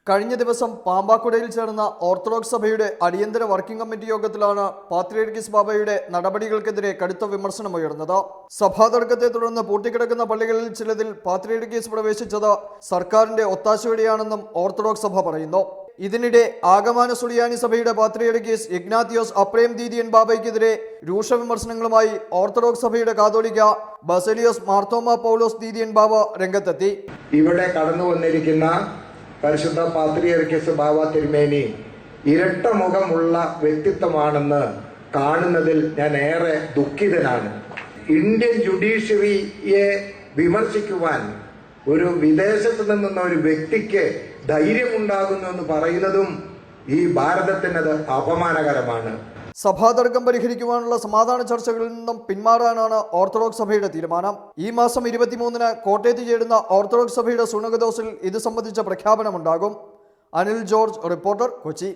കഴിഞ്ഞ ദിവസം പാമ്പാക്കുടയിൽ ചേർന്ന ഓർത്തഡോക്സ് സഭയുടെ അടിയന്തര വർക്കിംഗ് കമ്മിറ്റി യോഗത്തിലാണ് പാത്രിയർക്കീസ് ബാബയുടെ നടപടികൾക്കെതിരെ കടുത്ത വിമർശനമുയർന്നത്. സഭാതർക്കത്തെ തുടർന്ന് പൂട്ടിക്കിടക്കുന്ന പള്ളികളിൽ ചിലതിൽ പാത്രിയർക്കീസ് പ്രവേശിച്ചത് സർക്കാരിന്റെ ഒത്താശയോടെയാണെന്നും ഓർത്തഡോക്സ് സഭ പറയുന്നു. ഇതിനിടെ ആഗമാന സുറിയാനി സഭയുടെ പാത്രിയർക്കീസ് ഇഗ്നാത്തിയോസ് അപ്രേം ദീദിയൻ ബാബയ്ക്കെതിരെ രൂക്ഷ വിമർശനങ്ങളുമായി ഓർത്തഡോക്സ് സഭയുടെ കാതോലിക്ക ബസേലിയോസ് മാർത്തോമ പൗലോസ് ദീദിയൻ ബാബ രംഗത്തെത്തി. ഇവിടെ കടന്നു വന്നിരിക്കുന്ന പരിശുദ്ധ പാത്രിയർക്കീസ് ബാബ തിരുമേനി ഇരട്ട മുഖമുള്ള വ്യക്തിത്വമാണെന്ന് കാണുന്നതിൽ ഞാൻ ഏറെ ദുഃഖിതനാണ്. ഇന്ത്യൻ ജുഡീഷ്യറിയെ വിമർശിക്കുവാൻ ഒരു വിദേശത്ത് നിന്നുന്ന ഒരു വ്യക്തിക്ക് ധൈര്യമുണ്ടാകുന്നു എന്ന് പറയുന്നതും ഈ ഭാരതത്തിനത് അപമാനകരമാണ്. സഭാതർക്കം പരിഹരിക്കുവാനുള്ള സമാധാന ചർച്ചകളിൽ നിന്നും പിന്മാറാനാണ് ഓർത്തഡോക്സ് സഭയുടെ തീരുമാനം. ഈ മാസം 23-ന് കോട്ടയത്ത് ചേരുന്ന ഓർത്തഡോക്സ് സഭയുടെ സുനകദോസിൽ ഇത് സംബന്ധിച്ച പ്രഖ്യാപനമുണ്ടാകും. അനിൽ ജോർജ്, റിപ്പോർട്ടർ, കൊച്ചി.